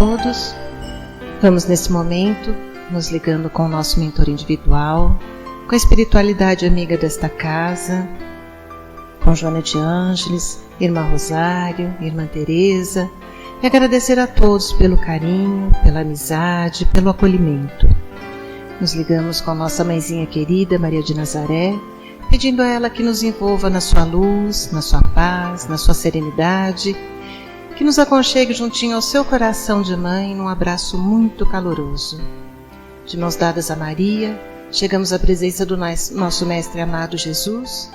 todos. Vamos nesse momento nos ligando com o nosso mentor individual, com a espiritualidade amiga desta casa, com Joana de Ângeles, Irmã Rosário, Irmã Teresa, e agradecer a todos pelo carinho, pela amizade, pelo acolhimento. Nos ligamos com a nossa mãezinha querida, Maria de Nazaré, pedindo a ela que nos envolva na sua luz, na sua paz, na sua serenidade, que nos aconchegue juntinho ao seu coração de mãe num abraço muito caloroso. De mãos dadas a Maria, chegamos à presença do nosso Mestre amado Jesus,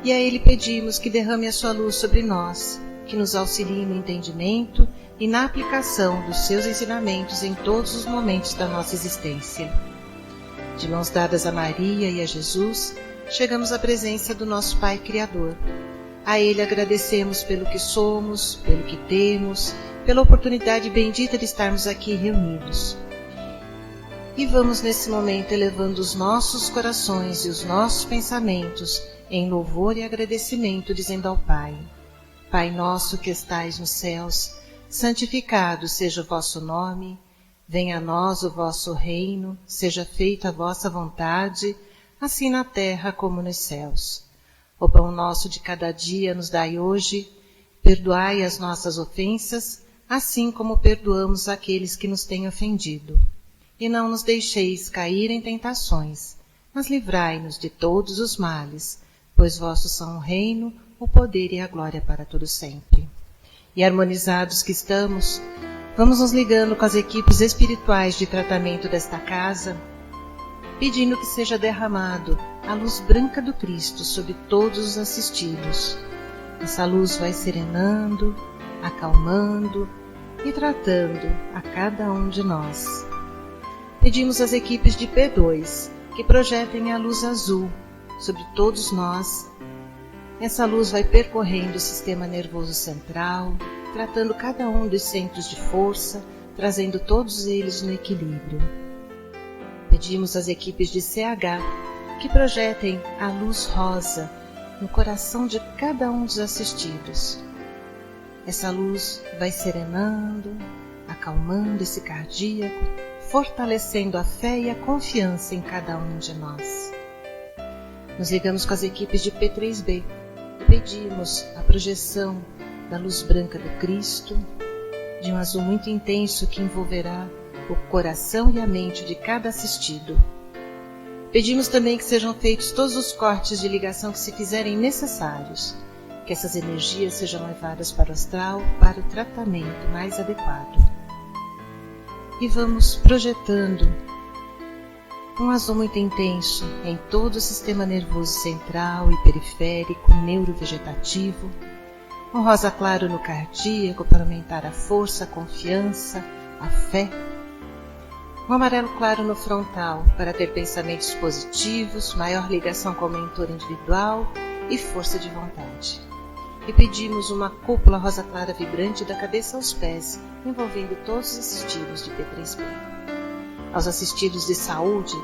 e a Ele pedimos que derrame a sua luz sobre nós, que nos auxilie no entendimento e na aplicação dos seus ensinamentos em todos os momentos da nossa existência. De mãos dadas a Maria e a Jesus, chegamos à presença do nosso Pai Criador. A Ele agradecemos pelo que somos, pelo que temos, pela oportunidade bendita de estarmos aqui reunidos. E vamos nesse momento elevando os nossos corações e os nossos pensamentos em louvor e agradecimento, dizendo ao Pai: Pai nosso que estais nos céus, santificado seja o vosso nome, venha a nós o vosso reino, seja feita a vossa vontade, assim na terra como nos céus. O pão nosso de cada dia nos dai hoje, perdoai as nossas ofensas, assim como perdoamos aqueles que nos têm ofendido. E não nos deixeis cair em tentações, mas livrai-nos de todos os males, pois vossos são o reino, o poder e a glória para todo sempre. E harmonizados que estamos, vamos nos ligando com as equipes espirituais de tratamento desta casa, pedindo que seja derramado a luz branca do Cristo sobre todos os assistidos. Essa luz vai serenando, acalmando e tratando a cada um de nós. Pedimos às equipes de P2 que projetem a luz azul sobre todos nós. Essa luz vai percorrendo o sistema nervoso central, tratando cada um dos centros de força, trazendo todos eles no equilíbrio. Pedimos às equipes de CH que projetem a luz rosa no coração de cada um dos assistidos. Essa luz vai serenando, acalmando esse cardíaco, fortalecendo a fé e a confiança em cada um de nós. Nos ligamos com as equipes de P3B e pedimos a projeção da luz branca do Cristo, de um azul muito intenso que envolverá o coração e a mente de cada assistido. Pedimos também que sejam feitos todos os cortes de ligação que se fizerem necessários, que essas energias sejam levadas para o astral para o tratamento mais adequado. E vamos projetando um azul muito intenso em todo o sistema nervoso central e periférico, neurovegetativo, um rosa claro no cardíaco para aumentar a força, a confiança, a fé, um amarelo claro no frontal para ter pensamentos positivos, maior ligação com o mentor individual e força de vontade. E pedimos uma cúpula rosa clara vibrante da cabeça aos pés, envolvendo todos os assistidos de P3B. Aos assistidos de saúde,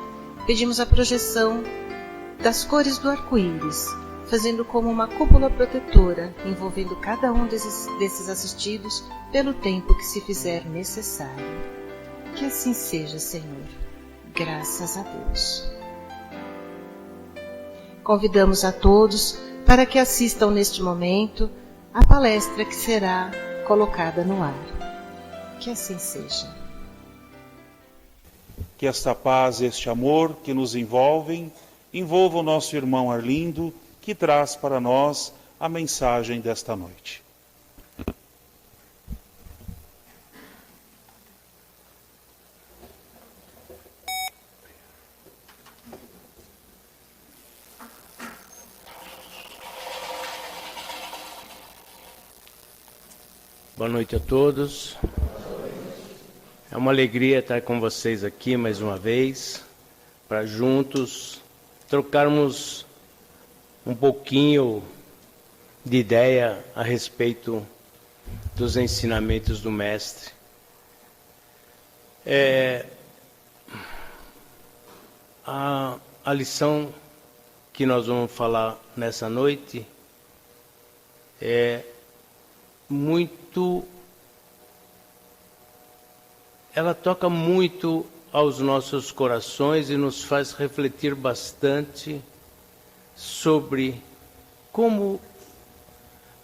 pedimos a projeção das cores do arco-íris, fazendo como uma cúpula protetora, envolvendo cada um desses assistidos pelo tempo que se fizer necessário. Que assim seja, Senhor. Graças a Deus. Convidamos a todos para que assistam neste momento a palestra que será colocada no ar. Que assim seja. Que esta paz e este amor que nos envolvem, envolva o nosso irmão Arlindo, que traz para nós a mensagem desta noite. Boa noite a todos. É uma alegria estar com vocês aqui mais uma vez, para juntos trocarmos um pouquinho de ideia a respeito dos ensinamentos do Mestre. A lição que nós vamos falar nessa noite é muito ela toca muito aos nossos corações e nos faz refletir bastante sobre como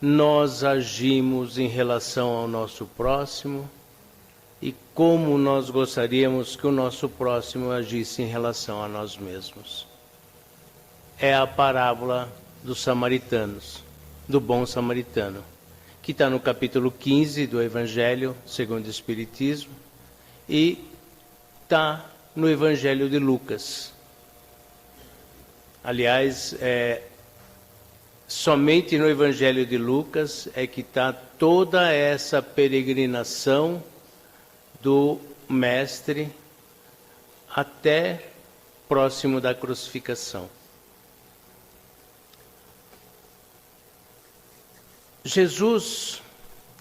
nós agimos em relação ao nosso próximo e como nós gostaríamos que o nosso próximo agisse em relação a nós mesmos. É a parábola dos samaritanos, do bom samaritano, que está no capítulo 15 do Evangelho segundo o Espiritismo e está no Evangelho de Lucas. Aliás, somente no Evangelho de Lucas é que está toda essa peregrinação do Mestre até próximo da crucificação. Jesus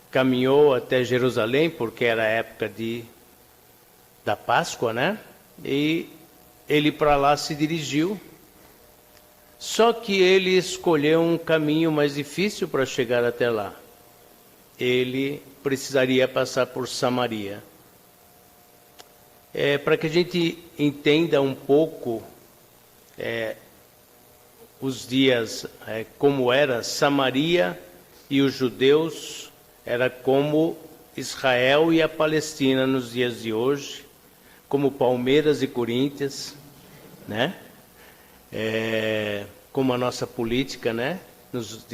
caminhou até Jerusalém, porque era a época da Páscoa, né? E ele para lá se dirigiu. Só que ele escolheu um caminho mais difícil para chegar até lá. Ele precisaria passar por Samaria. Para que a gente entenda um pouco os dias, como era Samaria e os judeus, era como Israel e a Palestina nos dias de hoje, como Palmeiras e Corinthians, né? Como a nossa política, né?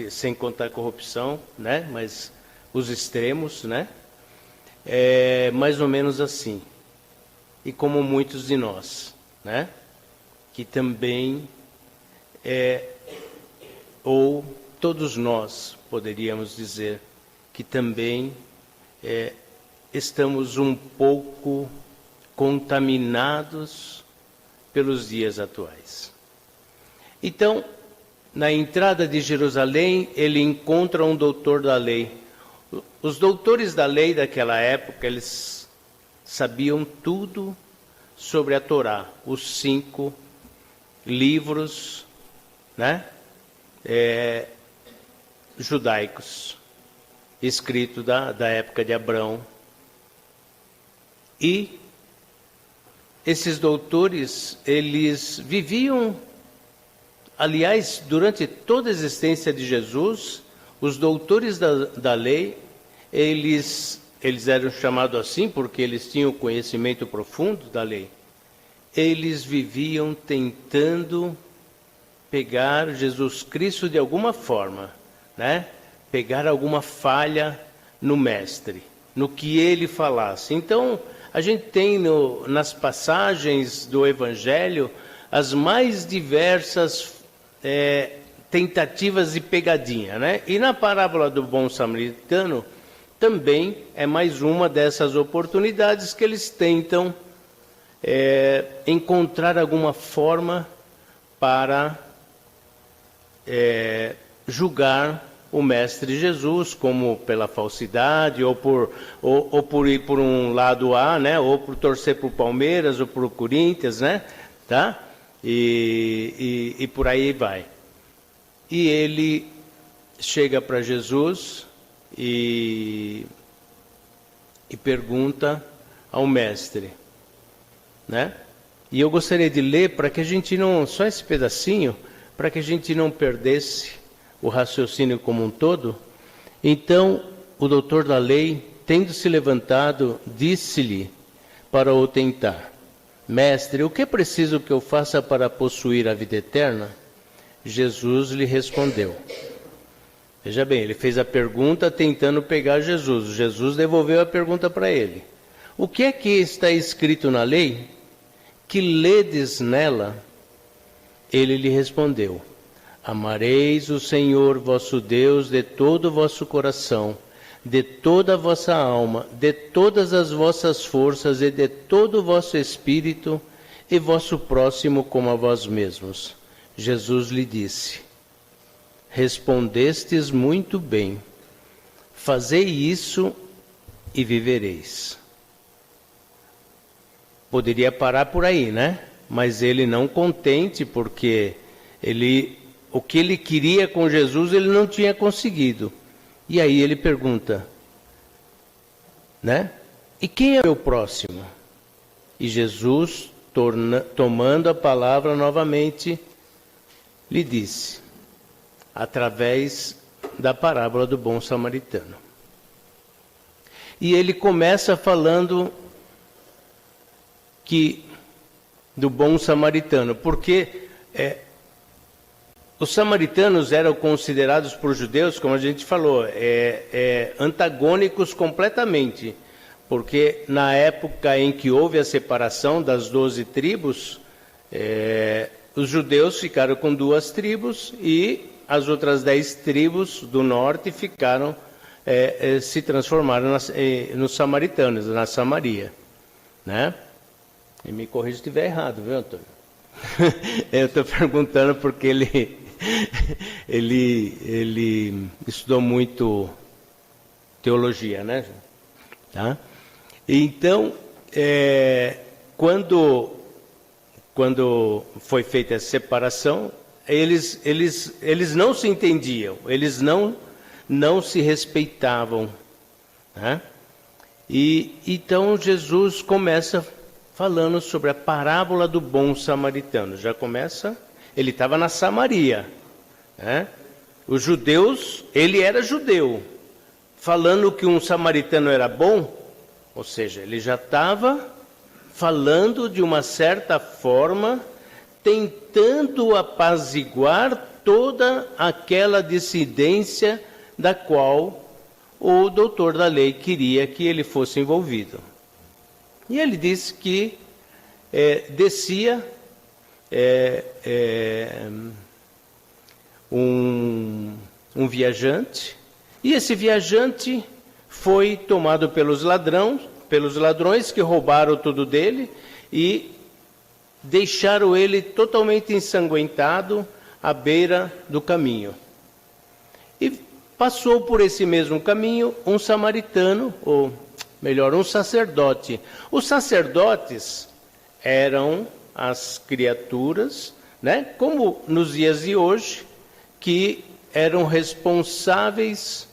Sem contar a corrupção, né? Mas os extremos, né? Mais ou menos assim. E como muitos de nós, né? Que também, ou todos nós, poderíamos dizer, que também estamos um pouco contaminados pelos dias atuais. Então, na entrada de Jerusalém, ele encontra um doutor da lei. Os doutores da lei daquela época, eles sabiam tudo sobre a Torá, os 5 livros, né, judaicos, escritos da época de Abraão. E esses doutores, eles viviam, aliás, durante toda a existência de Jesus, os doutores da lei, eles eram chamados assim porque eles tinham conhecimento profundo da lei. Eles viviam tentando pegar Jesus Cristo de alguma forma, né? Pegar alguma falha no Mestre, no que ele falasse. Então, a gente tem nas passagens do Evangelho as mais diversas tentativas de pegadinha, né? E na parábola do bom samaritano também é mais uma dessas oportunidades que eles tentam encontrar alguma forma para julgar o Mestre Jesus, como pela falsidade, ou por ir por um lado A, né? Ou por torcer para o Palmeiras, ou para o Corinthians, né? Tá? E por aí vai. E ele chega para Jesus e pergunta ao Mestre, né? E eu gostaria de ler para que a gente não, só esse pedacinho, para que a gente não perdesse o raciocínio como um todo. Então, o doutor da lei, tendo se levantado, disse-lhe para o tentar: Mestre, o que é preciso que eu faça para possuir a vida eterna? Jesus lhe respondeu. Veja bem, ele fez a pergunta tentando pegar Jesus. Jesus devolveu a pergunta para ele. O que é que está escrito na lei? Que ledes nela? Ele lhe respondeu: Amareis o Senhor vosso Deus de todo o vosso coração, de toda a vossa alma, de todas as vossas forças e de todo o vosso espírito, e vosso próximo como a vós mesmos. Jesus lhe disse: Respondestes muito bem. Fazei isso e vivereis. Poderia parar por aí, né? Mas ele não contente, porque o que ele queria com Jesus ele não tinha conseguido. E aí ele pergunta, né? E quem é o meu próximo? E Jesus, tomando a palavra novamente, lhe disse, através da parábola do bom samaritano. E ele começa falando do bom samaritano, porque os samaritanos eram considerados por judeus, como a gente falou, antagônicos completamente, porque na época em que houve a separação das 12 tribos, os judeus ficaram com 2 tribos e as outras 10 tribos do norte ficaram, se transformaram nos samaritanos, na Samaria, né? E me corrija se estiver errado, viu, Antônio? Eu estou perguntando porque ele estudou muito teologia, né? Tá? Então, quando foi feita essa separação, eles não se entendiam, eles não se respeitavam, né? E então Jesus começa falando sobre a parábola do bom samaritano. Já começa, ele estava na Samaria, né? Os judeus, ele era judeu, falando que um samaritano era bom, ou seja, ele já estava falando de uma certa forma, tentando apaziguar toda aquela dissidência da qual o doutor da lei queria que ele fosse envolvido. E ele disse que descia um viajante, e esse viajante foi tomado pelos ladrões que roubaram tudo dele e deixaram ele totalmente ensanguentado à beira do caminho. E passou por esse mesmo caminho um samaritano, ou melhor, um sacerdote. Os sacerdotes eram as criaturas, né, como nos dias de hoje, que eram responsáveis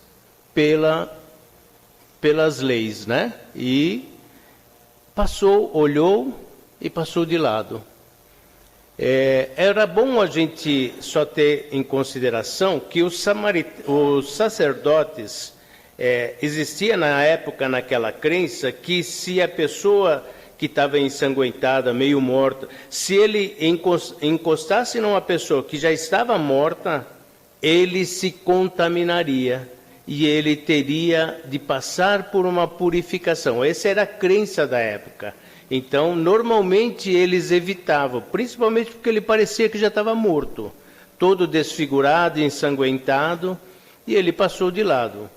pelas leis, né? E olhou e passou de lado. Era bom a gente só ter em consideração que os sacerdotes, existia na época, naquela crença, que se a pessoa que estava ensanguentada, meio morta, se ele encostasse numa pessoa que já estava morta, ele se contaminaria e ele teria de passar por uma purificação. Essa era a crença da época. Então, normalmente eles evitavam, principalmente porque ele parecia que já estava morto, todo desfigurado, ensanguentado, e ele passou de lado,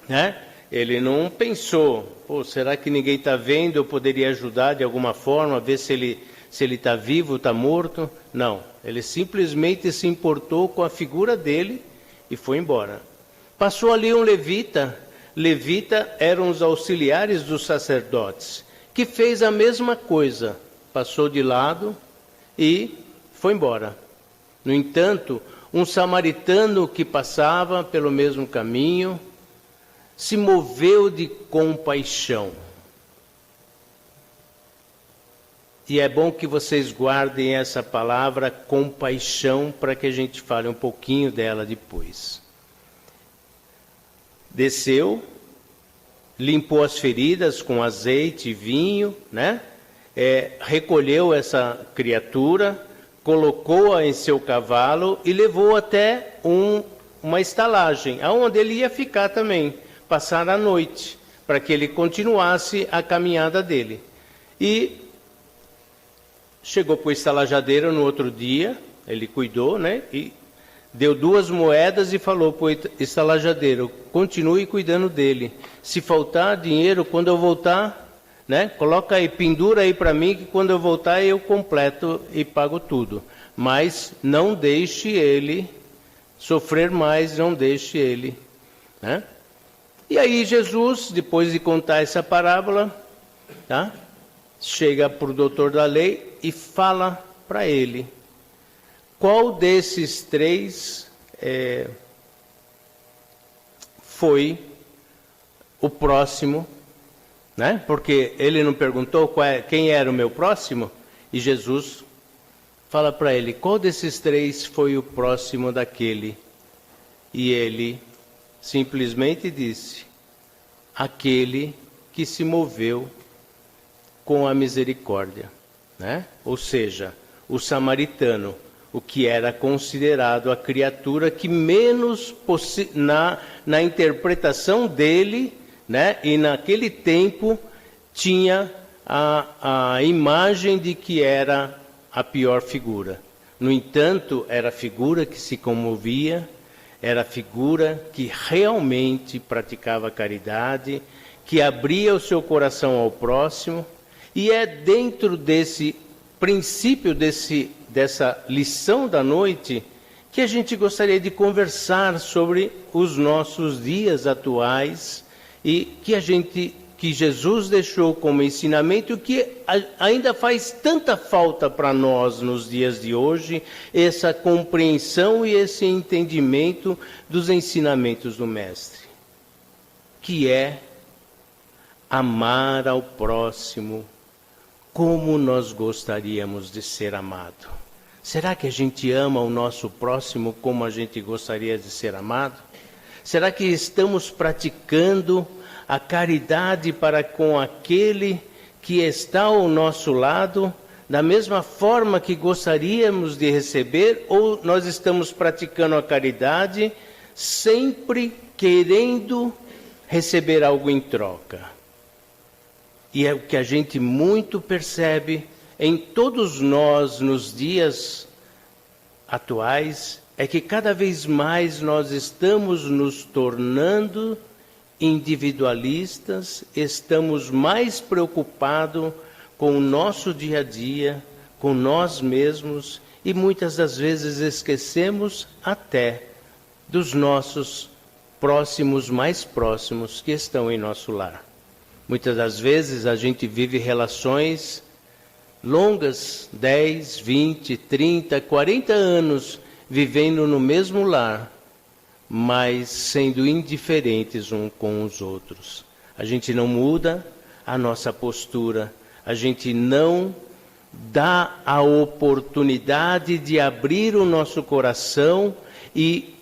né? Ele não pensou, será que ninguém está vendo, eu poderia ajudar de alguma forma, ver se ele está vivo, está morto? Não, ele simplesmente se importou com a figura dele e foi embora. Passou ali um levita eram os auxiliares dos sacerdotes, que fez a mesma coisa, passou de lado e foi embora. No entanto, um samaritano que passava pelo mesmo caminho, se moveu de compaixão. E é bom que vocês guardem essa palavra compaixão para que a gente fale um pouquinho dela depois. Desceu, limpou as feridas com azeite e vinho, né? Recolheu essa criatura, colocou-a em seu cavalo e levou até uma estalagem, aonde ele ia ficar também, passar a noite, para que ele continuasse a caminhada dele. E chegou para o estalajadeiro no outro dia, ele cuidou, né? E deu 2 moedas e falou para o estalajadeiro, continue cuidando dele. Se faltar dinheiro, quando eu voltar, né? Coloca aí, pendura aí para mim, que quando eu voltar eu completo e pago tudo. Mas não deixe ele sofrer mais, não deixe ele, né? E aí Jesus, depois de contar essa parábola, tá? Chega para o doutor da lei e fala para ele, qual desses 3 foi o próximo, né? Porque ele não perguntou quem era o meu próximo, e Jesus fala para ele, qual desses três foi o próximo daquele? E ele simplesmente disse, aquele que se moveu com a misericórdia, né? Ou seja, o samaritano, o que era considerado a criatura que menos, na interpretação dele, né? E naquele tempo, tinha a imagem de que era a pior figura. No entanto, era a figura que se comovia, era a figura que realmente praticava caridade, que abria o seu coração ao próximo, e é dentro desse princípio, dessa lição da noite, que a gente gostaria de conversar sobre os nossos dias atuais e que Jesus deixou como ensinamento, que ainda faz tanta falta para nós nos dias de hoje, essa compreensão e esse entendimento dos ensinamentos do Mestre, que é amar ao próximo como nós gostaríamos de ser amado. Será que a gente ama o nosso próximo como a gente gostaria de ser amado? Será que estamos praticando a caridade para com aquele que está ao nosso lado, da mesma forma que gostaríamos de receber, ou nós estamos praticando a caridade sempre querendo receber algo em troca? E é o que a gente muito percebe em todos nós nos dias atuais, é que cada vez mais nós estamos nos tornando individualistas, estamos mais preocupados com o nosso dia a dia, com nós mesmos, e muitas das vezes esquecemos até dos nossos próximos, mais próximos, que estão em nosso lar. Muitas das vezes a gente vive relações longas, 10, 20, 30, 40 anos, vivendo no mesmo lar, mas sendo indiferentes uns com os outros. A gente não muda a nossa postura, a gente não dá a oportunidade de abrir o nosso coração e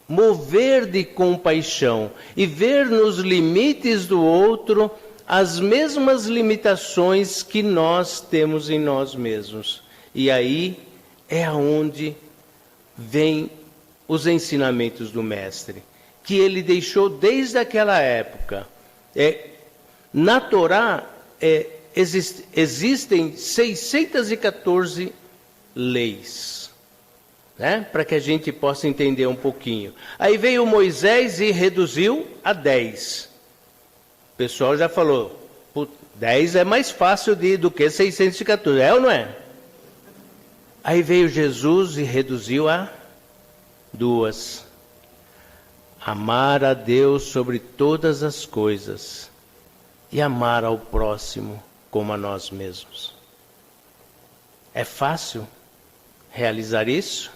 mover de compaixão e ver nos limites do outro as mesmas limitações que nós temos em nós mesmos. E aí é aonde vem os ensinamentos do Mestre, que ele deixou desde aquela época. Na Torá existem 614 leis, né? Para que a gente possa entender um pouquinho. Aí veio Moisés e reduziu a 10. O pessoal já falou, 10 é mais fácil do que 614, é ou não é? Aí veio Jesus e reduziu a 2. Amar a Deus sobre todas as coisas e amar ao próximo como a nós mesmos. É fácil realizar isso?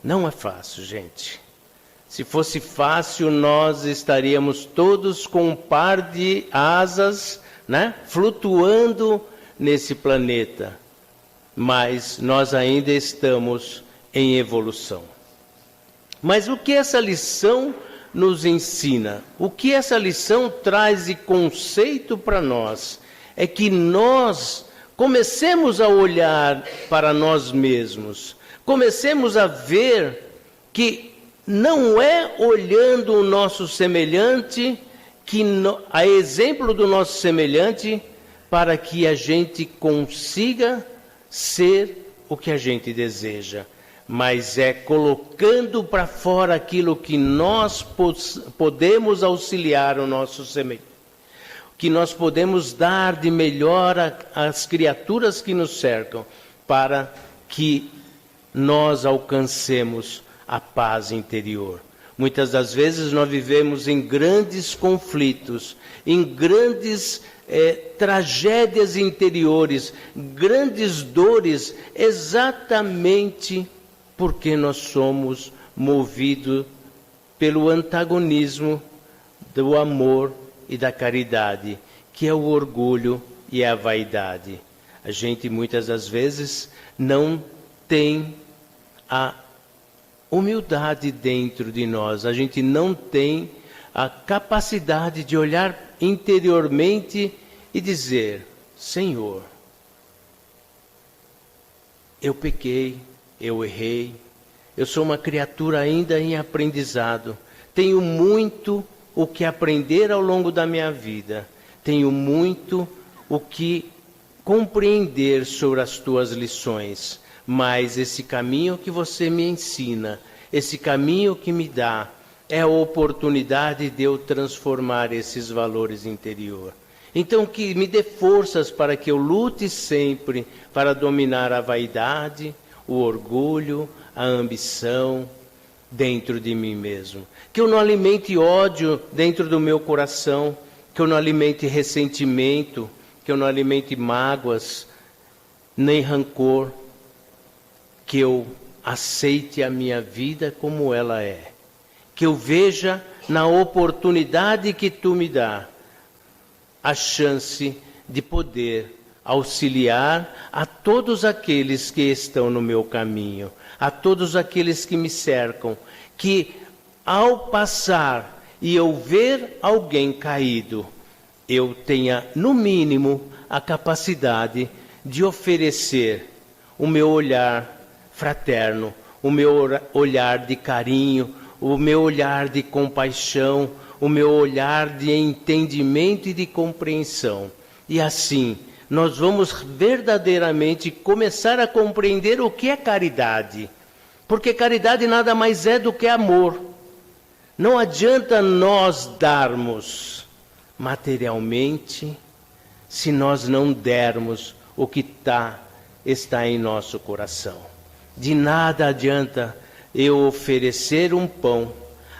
Não é fácil, gente. Se fosse fácil, nós estaríamos todos com um par de asas, né, flutuando nesse planeta. Mas nós ainda estamos em evolução. Mas o que essa lição nos ensina? O que essa lição traz de conceito para nós? É que nós comecemos a olhar para nós mesmos, comecemos a ver que não é olhando o nosso semelhante, a exemplo do nosso semelhante, para que a gente consiga ser o que a gente deseja, mas é colocando para fora aquilo que nós podemos auxiliar o nosso semelhante, que nós podemos dar de melhor às criaturas que nos cercam, para que nós alcancemos a paz interior. Muitas das vezes nós vivemos em grandes conflitos, em grandes tragédias interiores, grandes dores, exatamente porque nós somos movidos pelo antagonismo do amor e da caridade, que é o orgulho e a vaidade. A gente muitas das vezes não tem a humildade dentro de nós, a gente não tem a capacidade de olhar interiormente e dizer: Senhor, eu pequei, eu errei, eu sou uma criatura ainda em aprendizado, tenho muito o que aprender ao longo da minha vida, tenho muito o que compreender sobre as tuas lições, mas esse caminho que você me ensina, esse caminho que me dá, é a oportunidade de eu transformar esses valores interior. Então que me dê forças para que eu lute sempre para dominar a vaidade, o orgulho, a ambição dentro de mim mesmo. Que eu não alimente ódio dentro do meu coração, que eu não alimente ressentimento, que eu não alimente mágoas, nem rancor, que eu aceite a minha vida como ela é, que eu veja na oportunidade que tu me dá a chance de poder auxiliar a todos aqueles que estão no meu caminho, a todos aqueles que me cercam, que ao passar e eu ver alguém caído, eu tenha no mínimo a capacidade de oferecer o meu olhar fraterno, o meu olhar de carinho, o meu olhar de compaixão, o meu olhar de entendimento e de compreensão. E assim, nós vamos verdadeiramente começar a compreender o que é caridade. Porque caridade nada mais é do que amor. Não adianta nós darmos materialmente se nós não dermos o que está em nosso coração. De nada adianta eu oferecer um pão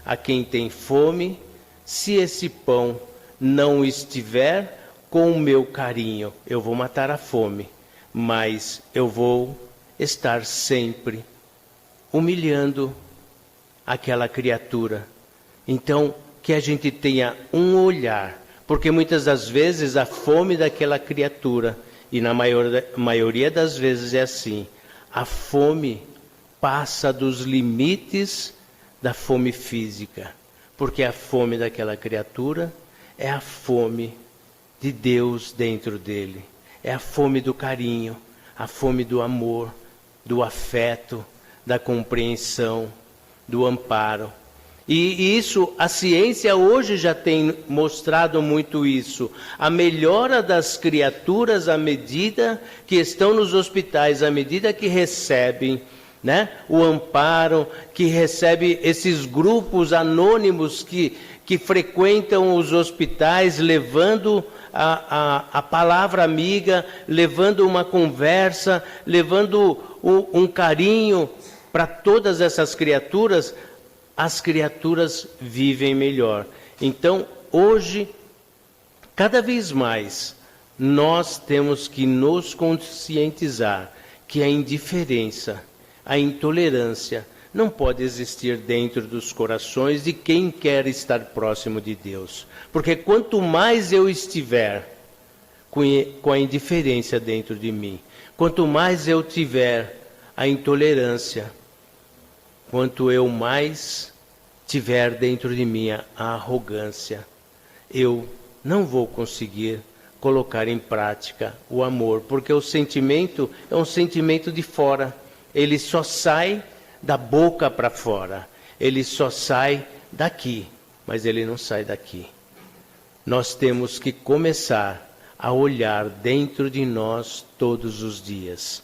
a quem tem fome, se esse pão não estiver com o meu carinho. Eu vou matar a fome, mas eu vou estar sempre humilhando aquela criatura. Então, que a gente tenha um olhar, porque muitas das vezes a fome daquela criatura, e na maioria das vezes é assim, a fome passa dos limites da fome física, porque a fome daquela criatura é a fome de Deus dentro dele, é a fome do carinho, a fome do amor, do afeto, da compreensão, do amparo. E isso, a ciência hoje já tem mostrado muito isso. A melhora das criaturas à medida que estão nos hospitais, à medida que recebem, né, o amparo, que recebe esses grupos anônimos que frequentam os hospitais, levando a palavra amiga, levando uma conversa, levando um carinho para todas essas criaturas, as criaturas vivem melhor. Então, hoje, cada vez mais, nós temos que nos conscientizar que a indiferença, a intolerância não pode existir dentro dos corações de quem quer estar próximo de Deus. Porque quanto mais eu estiver com a indiferença dentro de mim, quanto mais eu tiver a intolerância, quanto eu mais tiver dentro de mim a arrogância, eu não vou conseguir colocar em prática o amor, porque o sentimento é um sentimento de fora, ele só sai da boca para fora, ele só sai daqui, mas ele não sai daqui. Nós temos que começar a olhar dentro de nós todos os dias,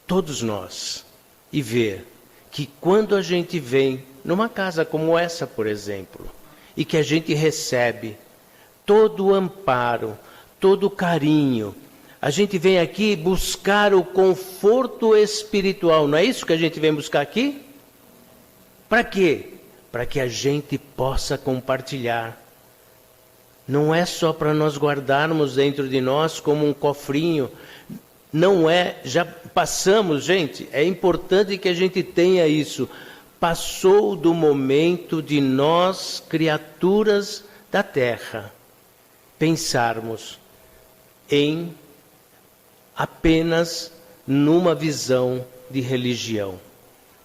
todos nós, e ver que quando a gente vem numa casa como essa, por exemplo, e que a gente recebe todo o amparo, todo o carinho, a gente vem aqui buscar o conforto espiritual, não é isso que a gente vem buscar aqui? Para quê? Para que a gente possa compartilhar. Não é só para nós guardarmos dentro de nós como um cofrinho. Não é, já passamos, gente, é importante que a gente tenha isso. Passou do momento de nós, criaturas da terra, pensarmos em apenas numa visão de religião.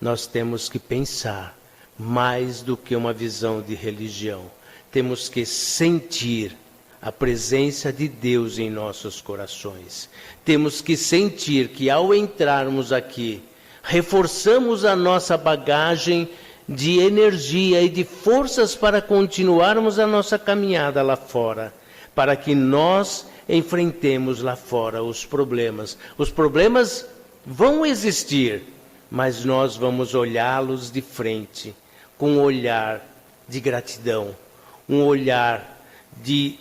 Nós temos que pensar mais do que uma visão de religião. Temos que sentir a presença de Deus em nossos corações. Temos que sentir que ao entrarmos aqui, reforçamos a nossa bagagem de energia e de forças para continuarmos a nossa caminhada lá fora, para que nós enfrentemos lá fora os problemas. Os problemas vão existir, mas nós vamos olhá-los de frente, com um olhar de gratidão, um olhar de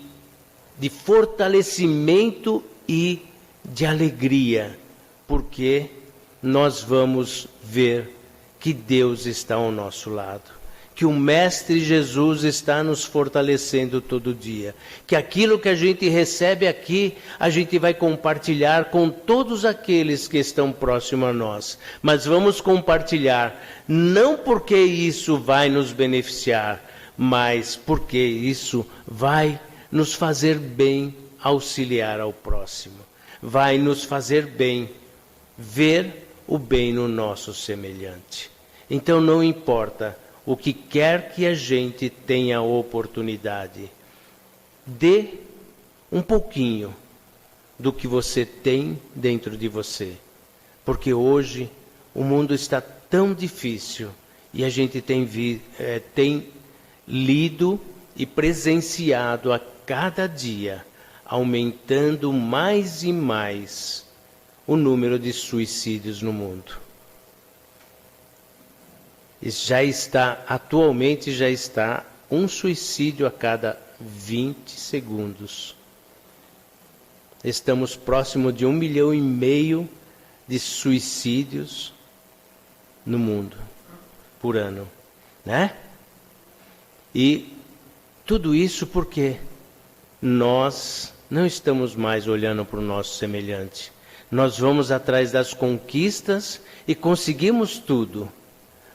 fortalecimento e de alegria, porque nós vamos ver que Deus está ao nosso lado, que o Mestre Jesus está nos fortalecendo todo dia, que aquilo que a gente recebe aqui, a gente vai compartilhar com todos aqueles que estão próximos a nós, mas vamos compartilhar não porque isso vai nos beneficiar, mas porque isso vai nos fazer bem auxiliar ao próximo, vai nos fazer bem ver o bem no nosso semelhante. Então não importa o que quer que a gente tenha oportunidade, dê um pouquinho do que você tem dentro de você, porque hoje o mundo está tão difícil e a gente tem lido e presenciado a cada dia, aumentando mais e mais o número de suicídios no mundo. Atualmente já está um suicídio a cada 20 segundos. Estamos próximo de 1,5 milhão de suicídios no mundo por ano, né? E tudo isso porque nós não estamos mais olhando para o nosso semelhante. Nós vamos atrás das conquistas e conseguimos tudo,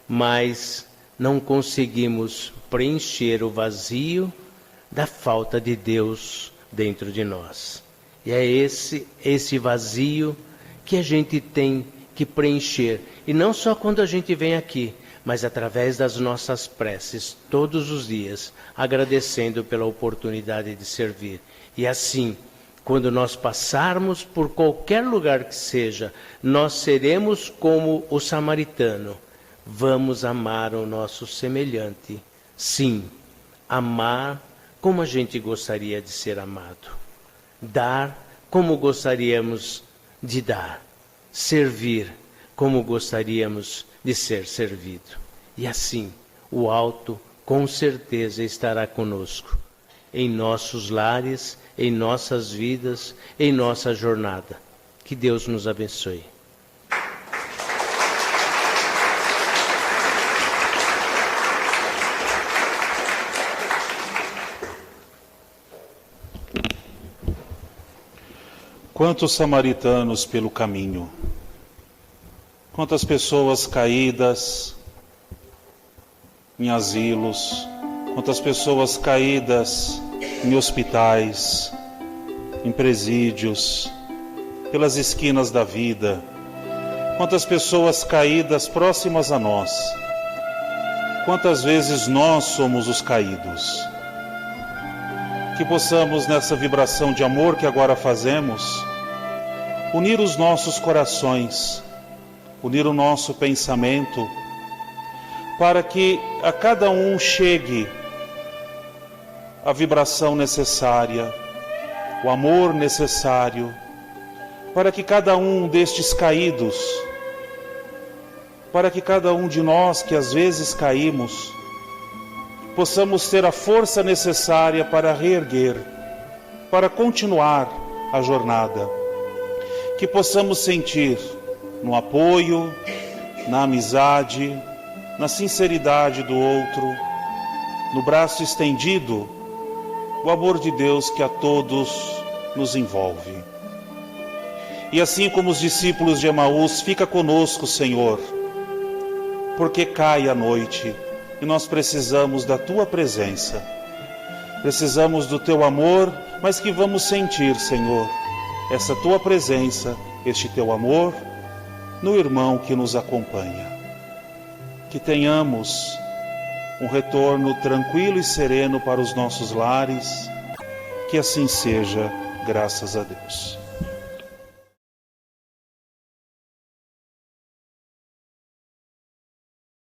mas não conseguimos preencher o vazio da falta de Deus dentro de nós. E é esse vazio que a gente tem que preencher. E não só quando a gente vem aqui, mas através das nossas preces, todos os dias, agradecendo pela oportunidade de servir. E assim, quando nós passarmos por qualquer lugar que seja, nós seremos como o samaritano. Vamos amar o nosso semelhante. Sim, amar como a gente gostaria de ser amado. Dar como gostaríamos de dar. Servir como gostaríamos de ser servido. E assim, o alto com certeza estará conosco, em nossos lares, em nossas vidas, em nossa jornada. Que Deus nos abençoe. Quantos samaritanos pelo caminho, quantas pessoas caídas em asilos, quantas pessoas caídas em hospitais, em presídios, pelas esquinas da vida, quantas pessoas caídas próximas a nós, quantas vezes nós somos os caídos. Que possamos, nessa vibração de amor que agora fazemos, unir os nossos corações, unir o nosso pensamento, para que a cada um chegue a vibração necessária, o amor necessário, para que cada um destes caídos, para que cada um de nós que às vezes caímos, possamos ter a força necessária para reerguer, para continuar a jornada. Que possamos sentir no apoio, na amizade, na sinceridade do outro, no braço estendido, o amor de Deus que a todos nos envolve. E assim como os discípulos de Emaús, fica conosco, Senhor, porque cai a noite e nós precisamos da Tua presença. Precisamos do Teu amor, mas que vamos sentir, Senhor, essa tua presença, este teu amor no irmão que nos acompanha. Que tenhamos um retorno tranquilo e sereno para os nossos lares, que assim seja, graças a Deus.